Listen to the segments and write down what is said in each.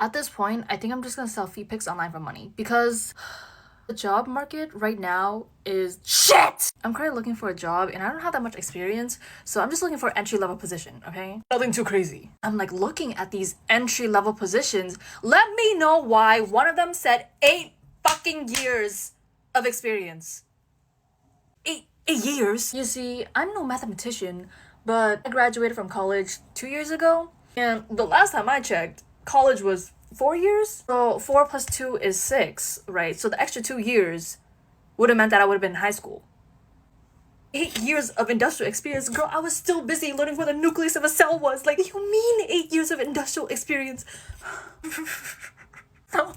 At this point, I think I'm just gonna sell feet pics online for money because the job market right now is shit! I'm currently looking for a job and I don't have that much experience, so I'm just looking for an entry-level position, okay? Nothing too crazy. I'm like looking at these entry-level positions. Let me know why one of them said 8 fucking years of experience. 8 years? You see, I'm no mathematician, but I graduated from college 2 years ago, and the last time I checked, college was 4 years? So 4 plus 2 is 6, right? So the extra 2 years would have meant that I would have been in high school. 8 years of industrial experience, girl, I was still busy learning what the nucleus of a cell was. Like, you mean 8 years of industrial experience? No.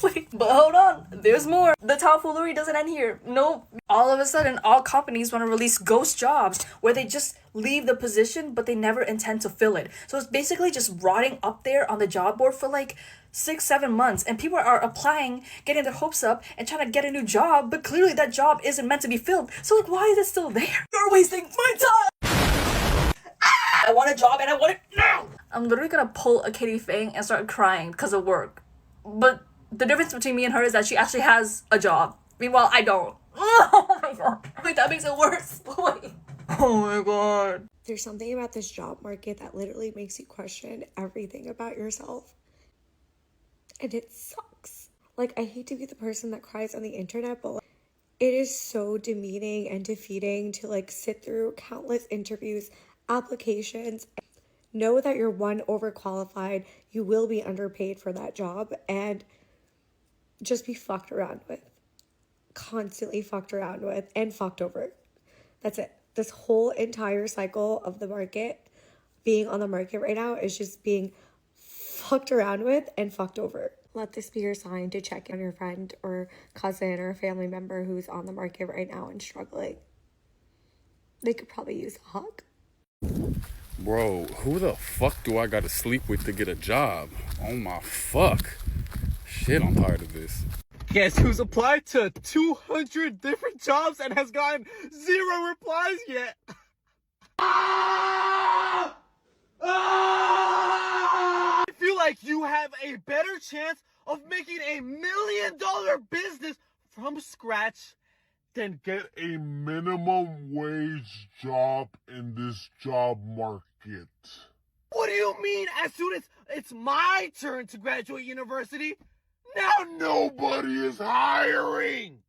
Wait, but hold on, there's more. The tomfoolery doesn't end here. Nope. All of a sudden, all companies want to release ghost jobs where they just leave the position, but they never intend to fill it. So it's basically just rotting up there on the job board for like 6-7 months, and people are applying, getting their hopes up, and trying to get a new job, but clearly that job isn't meant to be filled. So like, why is it still there? You're wasting my time! I want a job and I want it now! I'm literally gonna pull a Katie Fang and start crying because of work. But the difference between me and her is that she actually has a job. Meanwhile, I don't. Oh my god. Wait, that makes it worse. Wait. Oh my god. There's something about this job market that literally makes you question everything about yourself. And it sucks. Like, I hate to be the person that cries on the internet, but like, it is so demeaning and defeating to like sit through countless interviews, applications, know that you're overqualified, you will be underpaid for that job, and just be fucked around with. Constantly fucked around with and fucked over. That's it. This whole entire cycle of the market, being on the market right now, is just being fucked around with and fucked over. Let this be your sign to check on your friend or cousin or family member who's on the market right now and struggling. They could probably use a hug. Bro, who the fuck do I gotta sleep with to get a job? Oh my fuck. Shit, I'm tired of this. Guess who's applied to 200 different jobs and has gotten 0 replies yet? I feel like you have a better chance of making $1 million business from scratch than get a minimum wage job in this job market. What do you mean as soon as it's my turn to graduate university? Now nobody is hiring!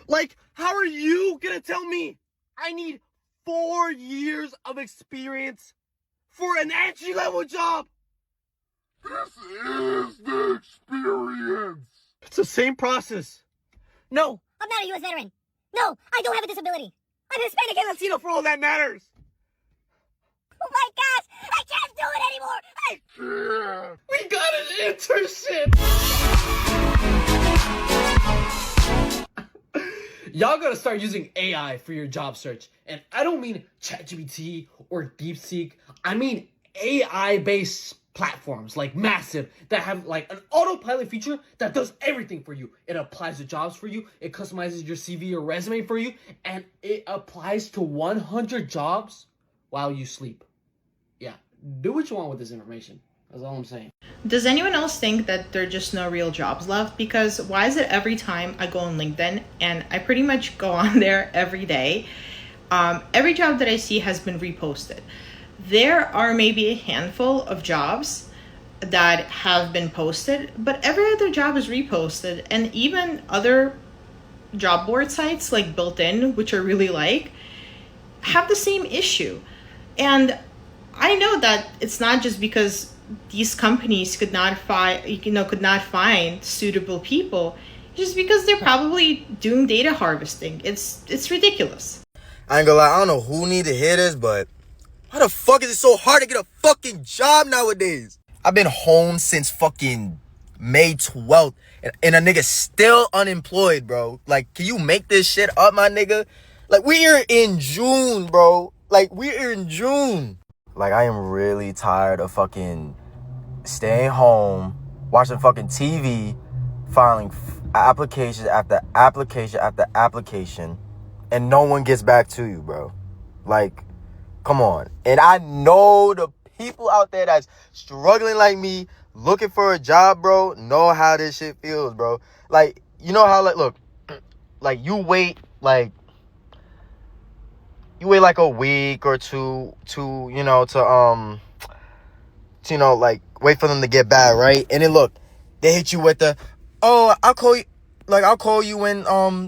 Like, how are you gonna tell me I need 4 years of experience for an entry-level job? This is the experience! It's the same process. No. I'm not a U.S. veteran. No, I don't have a disability. I'm Hispanic and Latino for all that matters. Oh my gosh, I can't do it anymore. We got an internship. Y'all gotta start using AI for your job search. And I don't mean ChatGPT or DeepSeek. I mean AI-based platforms like Massive that have like an autopilot feature that does everything for you. It applies to jobs for you. It customizes your CV or resume for you. And it applies to 100 jobs while you sleep. Yeah, do what you want with this information. That's all I'm saying. Does anyone else think that there are just no real jobs left? Because why is it every time I go on LinkedIn, and I pretty much go on there every day, every job that I see has been reposted. There are maybe a handful of jobs that have been posted, but every other job is reposted. And even other job board sites like Built-in, which I really like, have the same issue. And I know that it's not just because these companies could not find suitable people. It's just because they're probably doing data harvesting. It's ridiculous. I ain't gonna lie, I don't know who need to hear this, but why the fuck is it so hard to get a fucking job nowadays? I've been home since fucking May 12th, and a nigga still unemployed, bro. Like, can you make this shit up, my nigga? Like, we are in June, bro. Like, we're in June. Like, I am really tired of fucking staying home, watching fucking TV, filing application after application after application, and no one gets back to you, bro. Like, come on. And I know the people out there that's struggling like me, looking for a job, bro, know how this shit feels, bro. Like, you know how, like, look, like, you wait like a week or two to, like, wait for them to get back, right? And then look, they hit you with the, oh, I'll call you when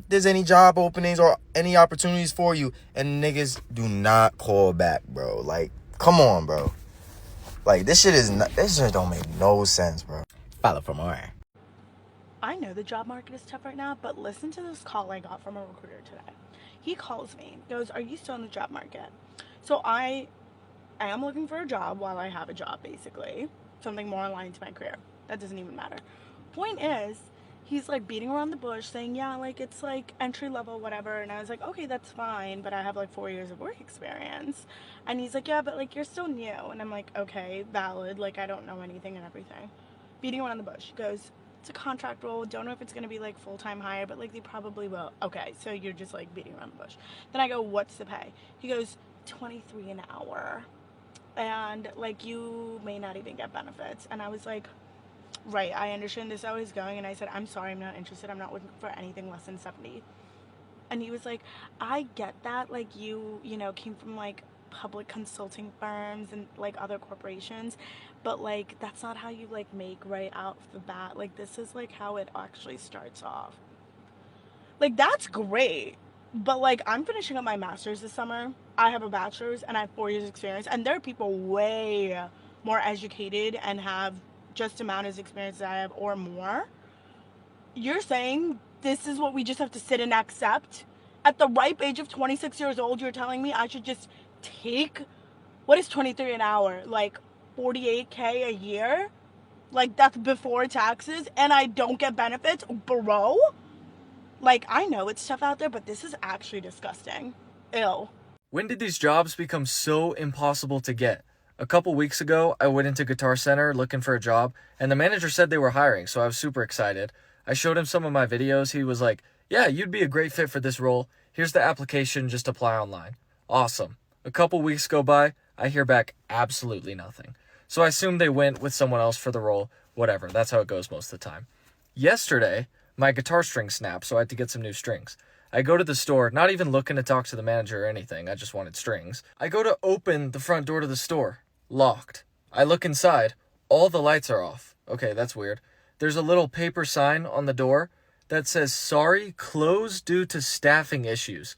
there's any job openings or any opportunities for you. And niggas do not call back, bro. Like, come on, bro. Like, this shit don't make no sense, bro. Follow for more. I know the job market is tough right now, but listen to this call I got from a recruiter today. He calls me, goes, "Are you still in the job market?" So I am looking for a job while I have a job, basically. Something more aligned to my career. That doesn't even matter. Point is, he's like beating around the bush saying, yeah, like it's like entry level, whatever. And I was like, okay, that's fine, but I have like 4 years of work experience. And he's like, yeah, but like you're still new. And I'm like, okay, valid. Like I don't know anything and everything. Beating around the bush. He goes, it's a contract role. Don't know if it's going to be like full-time hire, but like they probably will. Okay, so you're just like beating around the bush. Then I go, what's the pay? He goes, 23 an hour. And like you may not even get benefits. And I was like, right, I understand this is how he's going. And I said, I'm sorry, I'm not interested. I'm not looking for anything less than 70. And he was like, I get that, like you know, came from like public consulting firms and like other corporations, but like that's not how you like make right out the bat. Like this is like how it actually starts off. Like that's great, but like I'm finishing up my master's this summer. I have a bachelor's and I have 4 years experience, and there are people way more educated and have just amount of experience as I have or more. You're saying this is what we just have to sit and accept? At the ripe age of 26 years old, you're telling me I should just take, what is 23 an hour? Like 48K a year? Like that's before taxes, and I don't get benefits? Bro? Like I know it's tough out there, but this is actually disgusting. Ew. When did these jobs become so impossible to get? A couple weeks ago, I went into Guitar Center looking for a job, and the manager said they were hiring, so I was super excited. I showed him some of my videos. He was like, yeah, you'd be a great fit for this role. Here's the application, just apply online. Awesome. A couple weeks go by, I hear back absolutely nothing. So I assume they went with someone else for the role. Whatever, that's how it goes most of the time. Yesterday, my guitar string snapped, so I had to get some new strings. I go to the store, not even looking to talk to the manager or anything, I just wanted strings. I go to open the front door to the store. Locked. I look inside. All the lights are off. Okay, that's weird. There's a little paper sign on the door that says, sorry, closed due to staffing issues.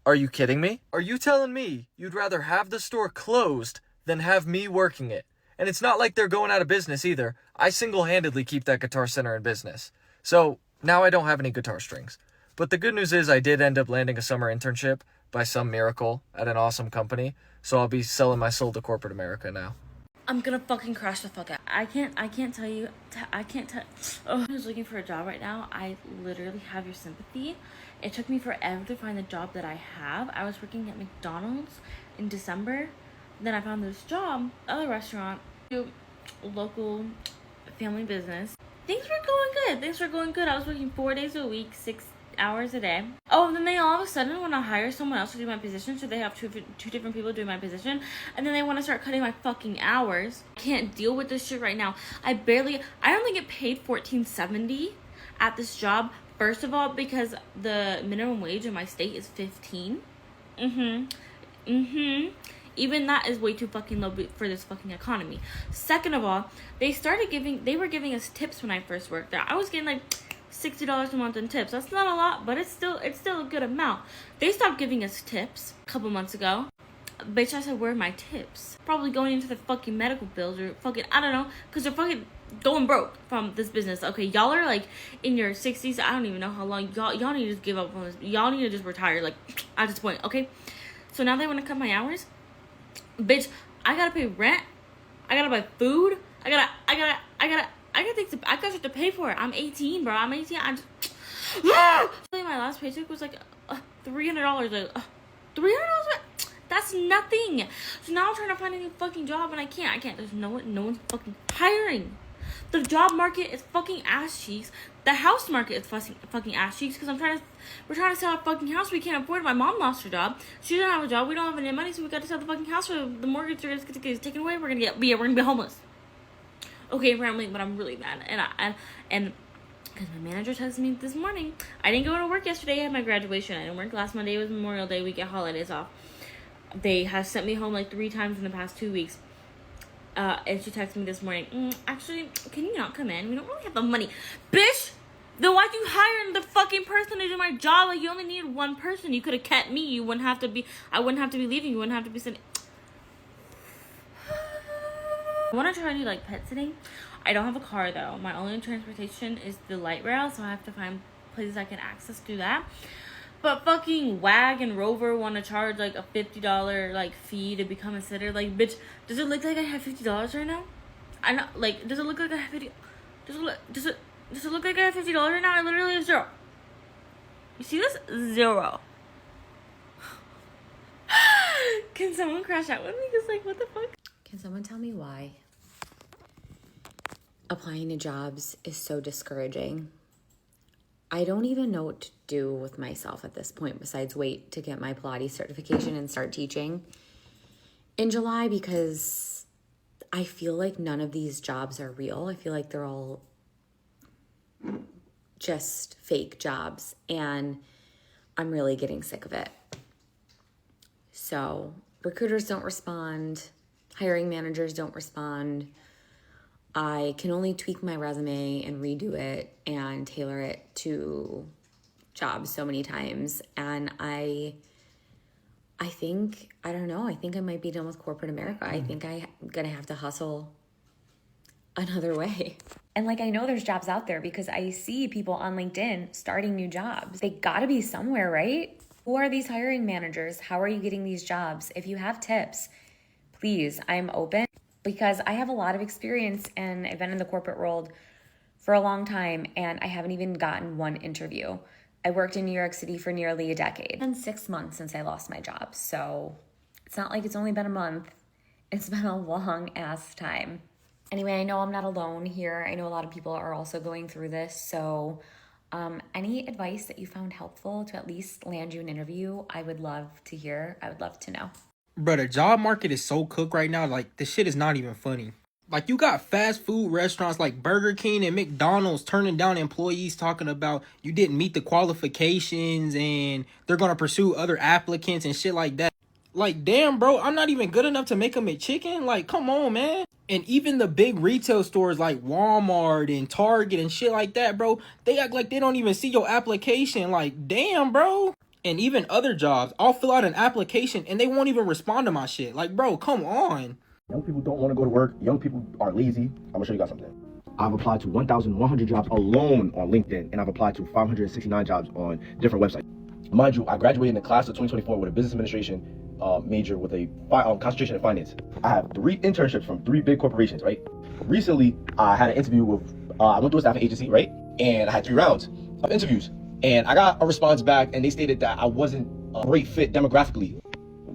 Are you kidding me? Are you telling me you'd rather have the store closed than have me working it? And it's not like they're going out of business either. I single-handedly keep that Guitar Center in business. So now I don't have any guitar strings. But the good news is I did end up landing a summer internship by some miracle at an awesome company. So I'll be selling my soul to corporate America now. I'm gonna fucking crash the fuck out. I can't tell you. I was looking for a job right now. I literally have your sympathy. It took me forever to find the job that I have. I was working at McDonald's in December. Then I found this job, other restaurant, local family business. Things were going good. I was working 4 days a week, 6 hours a day. Oh, and then they all of a sudden want to hire someone else to do my position, so they have two different people doing my position, and then they want to start cutting my fucking hours. I can't deal with this shit right now. I only get paid $14.70 at this job. First of all, because the minimum wage in my state is $15. Even that is way too fucking low for this fucking economy. Second of all, they were giving us tips when I first worked there. I was getting like $60 a month in tips. That's not a lot, but it's still a good amount. They stopped giving us tips a couple months ago. Bitch, I said, where are my tips? Probably going into the fucking medical bills or fucking, I don't know, because they're fucking going broke from this business. Okay, y'all are like in your 60s. I don't even know how long. Y'all need to just give up on this. Y'all need to just retire, like, at this point, okay? So now they want to cut my hours? Bitch, I gotta pay rent. I gotta buy food. I got things to pay for it. I'm 18, bro. I'm 18. My last paycheck was like $300. Like $300. That's nothing. So now I'm trying to find a new fucking job and I can't. There's no one's fucking hiring. The job market is fucking ass cheeks. The house market is fucking ass cheeks because we're trying to sell a fucking house. We can't afford it. My mom lost her job. She doesn't have a job. We don't have any money, so we got to sell the fucking house. Or the mortgage is gonna get taken away. We're gonna be homeless. Okay, apparently, but I'm really mad. And because my manager texted me this morning. I didn't go to work yesterday. I had my graduation. I didn't work last Monday. It was Memorial Day. We get holidays off. They have sent me home like 3 times in the past 2 weeks. And she texted me this morning, actually, can you not come in? We don't really have the money. Bitch! Then why'd you hire the fucking person to do my job? Like, you only needed one person. You could have kept me. I wouldn't have to be leaving. You wouldn't have to be sitting. I want to try to do, like, pet sitting. I don't have a car, though. My only transportation is the light rail, so I have to find places I can access through that. But fucking Wag and Rover want to charge like a $50 like fee to become a sitter. Like, bitch, does it look like I have $50 right now? I know, like, does it look like I have $50? Does it look like I have $50 right now? I literally have 0. You see this? 0. Can someone crash out with me? Cause like, what the fuck? Can someone tell me why applying to jobs is so discouraging? I don't even know what to do with myself at this point besides wait to get my Pilates certification and start teaching in July, because I feel like none of these jobs are real. I feel like they're all just fake jobs, and I'm really getting sick of it. So recruiters don't respond. Hiring managers don't respond. I can only tweak my resume and redo it and tailor it to jobs so many times. And I think I might be done with corporate America. I think I'm going to have to hustle another way. And like, I know there's jobs out there because I see people on LinkedIn starting new jobs. They got to be somewhere, right? Who are these hiring managers? How are you getting these jobs? If you have tips, please, I'm open. Because I have a lot of experience and I've been in the corporate world for a long time and I haven't even gotten one interview. I worked in New York City for nearly a decade. It's been 6 months since I lost my job, so it's not like it's only been a month. It's been a long ass time. Anyway, I know I'm not alone here. I know a lot of people are also going through this, so any advice that you found helpful to at least land you an interview, I would love to hear. I would love to know. Bro, the job market is so cooked right now. Like, this shit is not even funny. Like, you got fast food restaurants like Burger King and McDonald's turning down employees talking about you didn't meet the qualifications and they're going to pursue other applicants and shit like that. Like, damn, bro, I'm not even good enough to make a McChicken? Like, come on, man. And even the big retail stores like Walmart and Target and shit like that, bro, they act like they don't even see your application. Like, damn, bro. And even other jobs, I'll fill out an application and they won't even respond to my shit. Like, bro, come on. Young people don't want to go to work. Young people are lazy. I'm going to show you guys something. I've applied to 1,100 jobs alone on LinkedIn, and I've applied to 569 jobs on different websites. Mind you, I graduated in the class of 2024 with a business administration major with a concentration in finance. I have 3 internships from 3 big corporations, right? Recently, I had an interview with, I went to a staffing agency, right? And I had 3 rounds of interviews. And I got a response back, and they stated that I wasn't a great fit demographically.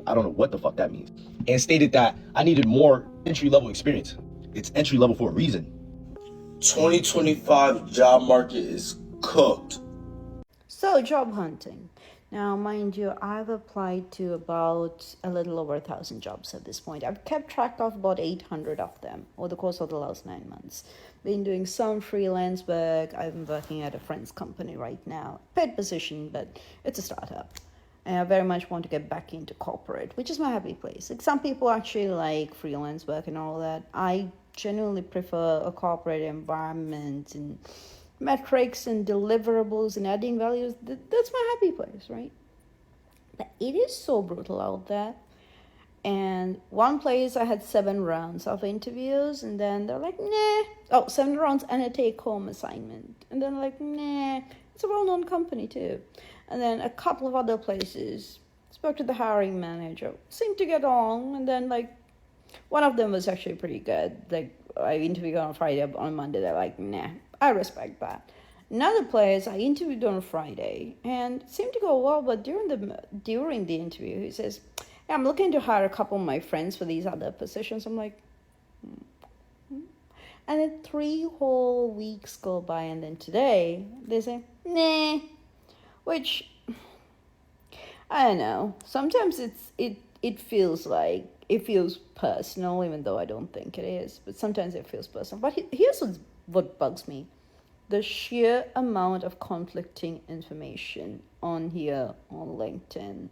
I don't know what the fuck that means. And stated that I needed more entry-level experience. It's entry-level for a reason. 2025 job market is cooked. So, job hunting. Now, mind you, I've applied to about a little over 1,000 jobs at this point. I've kept track of about 800 of them over the course of the last 9 months. Been doing some freelance work. I'm working at a friend's company right now. Paid position, but it's a startup. And I very much want to get back into corporate, which is my happy place. Like, some people actually like freelance work and all that. I genuinely prefer a corporate environment and metrics and deliverables and adding values. That's my happy place, right? But it is so brutal out there. And one place I had 7 rounds of interviews, and then they're like, nah. Oh, 7 rounds and a take-home assignment. And then like, nah. It's a well-known company too. And then a couple of other places, spoke to the hiring manager, seemed to get on. And then like, one of them was actually pretty good. Like, I interviewed on Friday, on Monday they're like, nah, I respect that. Another place I interviewed on Friday and it seemed to go well, but during the interview, he says, hey, I'm looking to hire a couple of my friends for these other positions. I'm like, And then 3 whole weeks go by, and then today they say, nah. Which, I don't know. Sometimes it feels personal, even though I don't think it is. But sometimes it feels personal. But here's what bugs me. The sheer amount of conflicting information on here, on LinkedIn,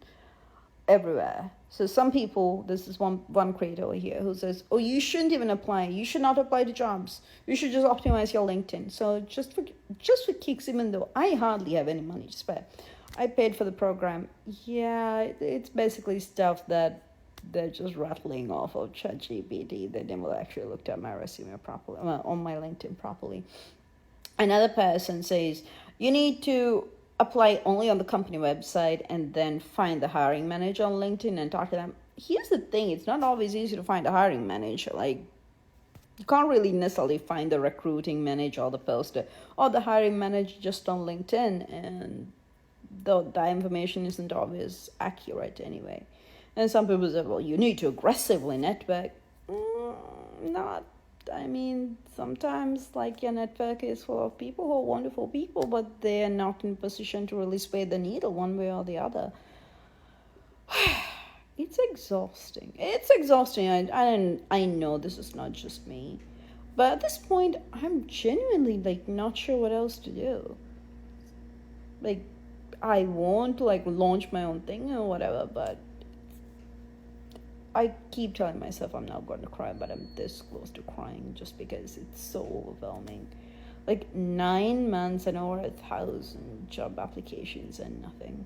everywhere. So some people, this is one creator over here who says, oh, you shouldn't even apply. You should not apply to jobs. You should just optimize your LinkedIn. So just for kicks, even though I hardly have any money to spare, I paid for the program. Yeah, it's basically stuff that they're just rattling off of ChatGPT. They never actually looked at my resume properly, on my LinkedIn properly. Another person says, you need to apply only on the company website and then find the hiring manager on LinkedIn and talk to them. Here's the thing, it's not always easy to find a hiring manager. Like, you can't really necessarily find the recruiting manager or the poster or the hiring manager just on LinkedIn, and that information isn't always accurate anyway. And some people say, well, you need to aggressively network. Sometimes like your network is full of people who are wonderful people, but they are not in a position to really sway the needle one way or the other. It's exhausting. I know this is not just me, but at this point, I'm genuinely not sure what else to do. I want to launch my own thing or whatever, but I keep telling myself I'm not going to cry, but I'm this close to crying just because it's so overwhelming. 9 months and over 1,000 job applications and nothing.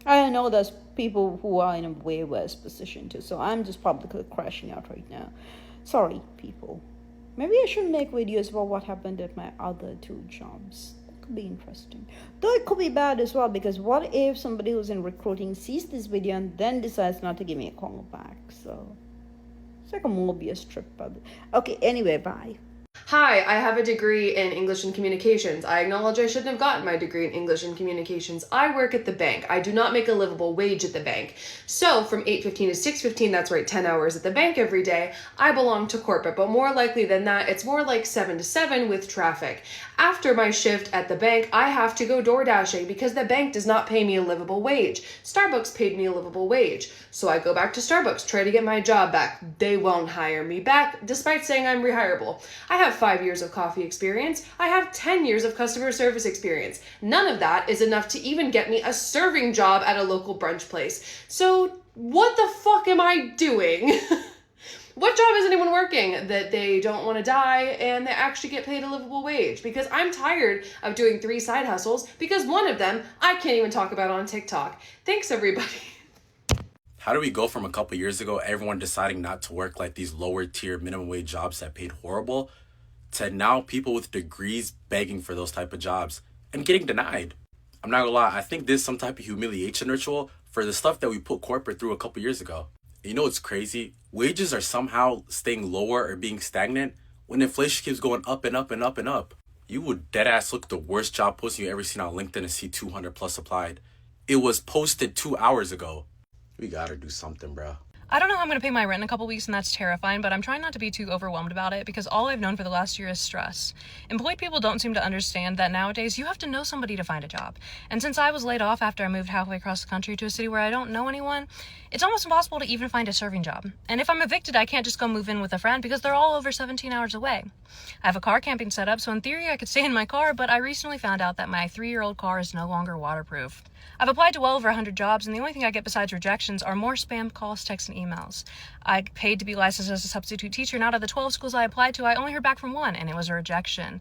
I know there's people who are in a way worse position too, so I'm just publicly crashing out right now. Sorry, people. Maybe I should make videos about what happened at my other 2 jobs. Could be interesting, though it could be bad as well, because what if somebody who's in recruiting sees this video and then decides not to give me a call back? So it's like a Mobius strip. Okay, anyway, bye. Hi, I have a degree in English and Communications. I acknowledge I shouldn't have gotten my degree in English and Communications. I work at the bank. I do not make a livable wage at the bank. So from 8:15 to 6:15, that's right, 10 hours at the bank every day, I belong to corporate. But more likely than that, it's more like 7 to 7 with traffic. After my shift at the bank, I have to go door dashing because the bank does not pay me a livable wage. Starbucks paid me a livable wage. So I go back to Starbucks, try to get my job back. They won't hire me back, despite saying I'm rehireable. I have 5 years of coffee experience. I have 10 years of customer service experience. None of that is enough to even get me a serving job at a local brunch place. So what the fuck am I doing? What job is anyone working that they don't want to die and they actually get paid a livable wage? Because I'm tired of doing 3 side hustles because one of them I can't even talk about on TikTok. Thanks, everybody. How do we go from a couple years ago, everyone deciding not to work these lower tier minimum wage jobs that paid horrible, to now people with degrees begging for those type of jobs and getting denied? I'm not gonna lie, I think this is some type of humiliation ritual for the stuff that we put corporate through a couple years ago. You know what's crazy? Wages are somehow staying lower or being stagnant when inflation keeps going up and up and up and up. You would deadass look at the worst job posting you ever seen on LinkedIn and see 200 plus applied. It was posted 2 hours ago. We gotta do something, bro. I don't know how I'm going to pay my rent in a couple weeks, and that's terrifying, but I'm trying not to be too overwhelmed about it because all I've known for the last year is stress. Employed people don't seem to understand that nowadays you have to know somebody to find a job. And since I was laid off after I moved halfway across the country to a city where I don't know anyone, it's almost impossible to even find a serving job. And if I'm evicted, I can't just go move in with a friend because they're all over 17 hours away. I have a car camping set up, so in theory I could stay in my car, but I recently found out that my 3-year-old car is no longer waterproof. I've applied to well over 100 jobs, and the only thing I get besides rejections are more spam calls, texts, and emails. I paid to be licensed as a substitute teacher, and out of the 12 schools I applied to, I only heard back from 1, and it was a rejection.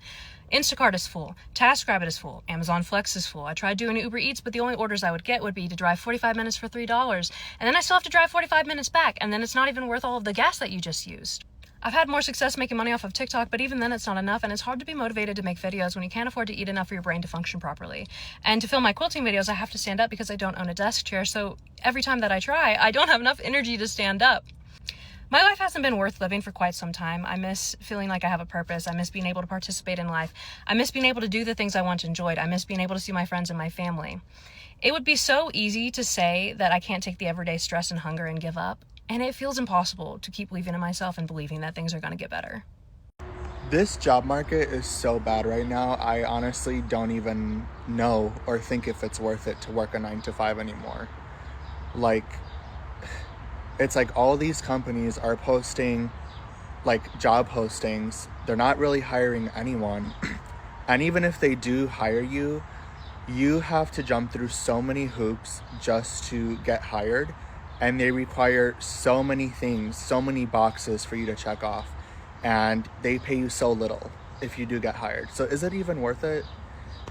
Instacart is full. TaskRabbit is full. Amazon Flex is full. I tried doing Uber Eats, but the only orders I would get would be to drive 45 minutes for $3, and then I still have to drive 45 minutes back, and then it's not even worth all of the gas that you just used. I've had more success making money off of TikTok, but even then it's not enough, and it's hard to be motivated to make videos when you can't afford to eat enough for your brain to function properly. And to film my quilting videos, I have to stand up because I don't own a desk chair, so every time that I try, I don't have enough energy to stand up. My life hasn't been worth living for quite some time. I miss feeling like I have a purpose. I miss being able to participate in life. I miss being able to do the things I once enjoyed. I miss being able to see my friends and my family. It would be so easy to say that I can't take the everyday stress and hunger and give up. And it feels impossible to keep believing in myself and believing that things are going to get better. This job market is so bad right now. I honestly don't even know or think if it's worth it to work a 9 to 5 anymore. Like, it's like all these companies are posting like job postings. They're not really hiring anyone. And even if they do hire you, you have to jump through so many hoops just to get hired. And they require so many things, so many boxes for you to check off. And they pay you so little if you do get hired. So is it even worth it?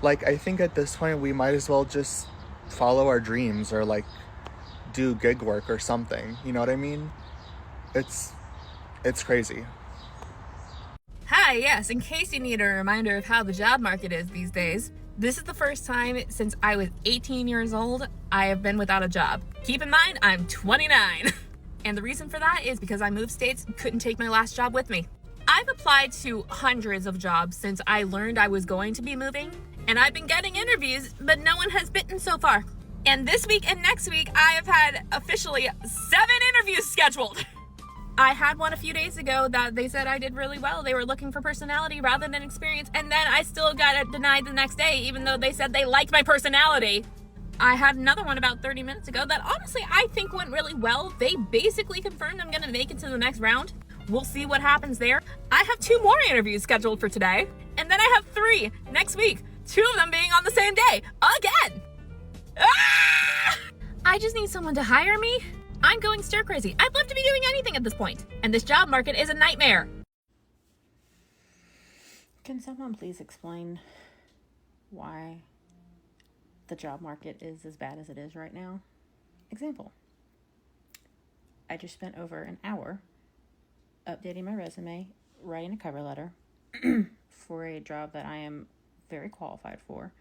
Like, I think at this point we might as well just follow our dreams or like do gig work or something. You know what I mean? It's crazy. Hi, yes, in case you need a reminder of how the job market is these days, this is the first time since I was 18 years old I have been without a job. Keep in mind, I'm 29. And the reason for that is because I moved states and couldn't take my last job with me. I've applied to hundreds of jobs since I learned I was going to be moving, and I've been getting interviews, but no one has bitten so far. And this week and next week, I have had officially 7 interviews scheduled. I had one a few days ago that they said I did really well. They were looking for personality rather than experience, and then I still got it denied the next day, even though they said they liked my personality. I had another one about 30 minutes ago that honestly I think went really well. They basically confirmed I'm gonna make it to the next round. We'll see what happens there. I have 2 more interviews scheduled for today, and then I have 3 next week, 2 of them being on the same day, again. Ah! I just need someone to hire me. I'm going stir crazy. I'd love to be doing anything at this point, and this job market is a nightmare. Can someone please explain why the job market is as bad as it is right now? Example. I just spent over an hour updating my resume, writing a cover letter for a job that I am very qualified for.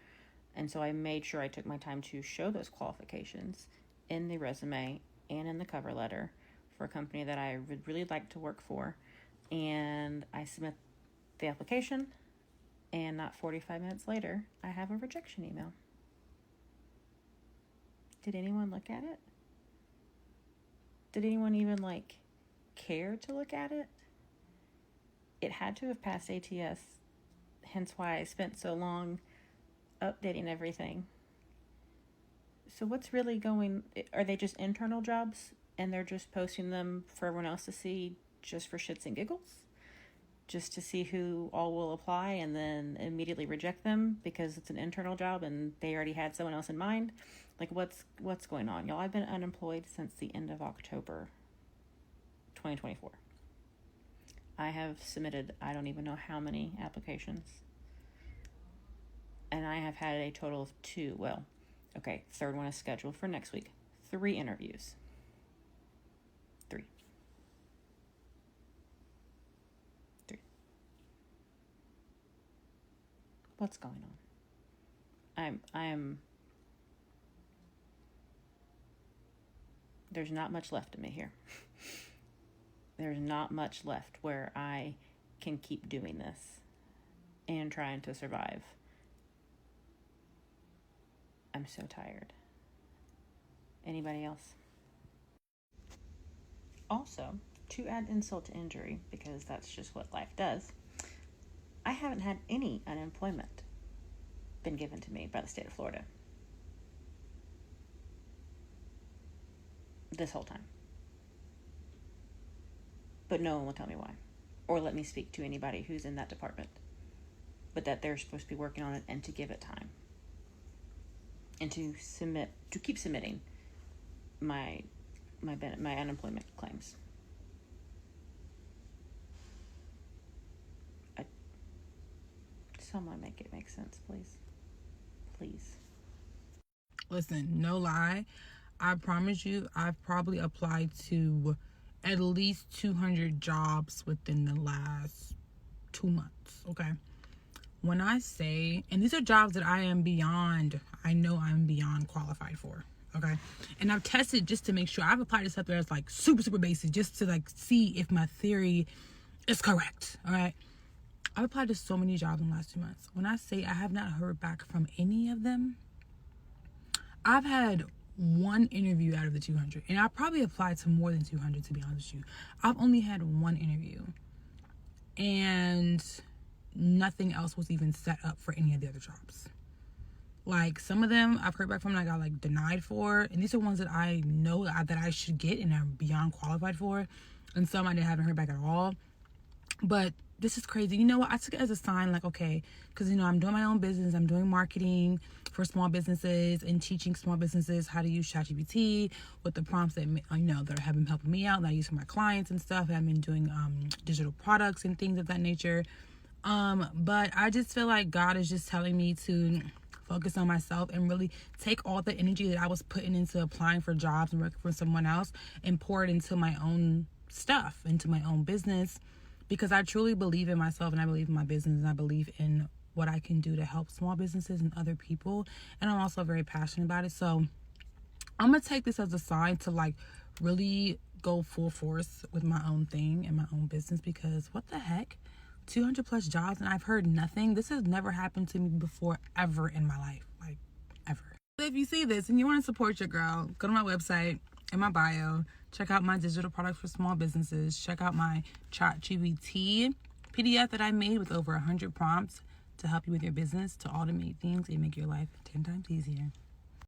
And so I made sure I took my time to show those qualifications in the resume and in the cover letter for a company that I would really like to work for. And I submit the application, and not 45 minutes later, I have a rejection email. Did anyone look at it? Did anyone even care to look at it? It had to have passed ATS, hence why I spent so long updating everything. So what's really going, are they just internal jobs and they're just posting them for everyone else to see just for shits and giggles? Just to see who all will apply and then immediately reject them because it's an internal job and they already had someone else in mind? Like, what's going on? Y'all, I've been unemployed since the end of October 2024. I have submitted, I don't even know how many applications. And I have had a total of 2, third one is scheduled for next week. 3 interviews. 3. What's going on? There's not much left of me here. There's not much left where I can keep doing this and trying to survive. I'm so tired. Anybody else? Also, to add insult to injury, because that's just what life does, I haven't had any unemployment been given to me by the state of Florida this whole time. But no one will tell me why, or let me speak to anybody who's in that department, but that they're supposed to be working on it and to give it time. And to keep submitting my unemployment claims. Someone make it make sense, please. Please. Listen, no lie. I promise you, I've probably applied to at least 200 jobs within the last 2 months, okay? When I say, and these are jobs that I know I'm beyond qualified for, okay? And I've tested just to make sure. I've applied to stuff that's super basic just to see if my theory is correct, all right? I've applied to so many jobs in the last 2 months. When I say I have not heard back from any of them, I've had 1 interview out of the 200. And I probably applied to more than 200, to be honest with you. I've only had 1 interview. And nothing else was even set up for any of the other jobs. Like, some of them I've heard back from and I got like denied for, and these are ones that I know that I should get and I'm beyond qualified for, and some I haven't heard back at all. But this is crazy. You know what? I took it as a sign, like, okay, because, you know, I'm doing my own business. I'm doing marketing for small businesses and teaching small businesses how to use ChatGPT with the prompts that, you know, that have been helping me out, that I use for my clients and stuff. I've been doing digital products and things of that nature. But I just feel like God is just telling me to focus on myself and really take all the energy that I was putting into applying for jobs and working for someone else and pour it into my own stuff, into my own business. Because I truly believe in myself and I believe in my business and I believe in what I can do to help small businesses and other people. And I'm also very passionate about it. So I'm going to take this as a sign to like really go full force with my own thing and my own business, because what the heck? 200 plus jobs and I've heard nothing. This has never happened to me before, ever in my life. Like, ever. If you see this and you want to support your girl, go to my website in my bio. Check out my digital products for small businesses. Check out my ChatGPT PDF that I made with over 100 prompts to help you with your business, to automate things and make your life 10 times easier.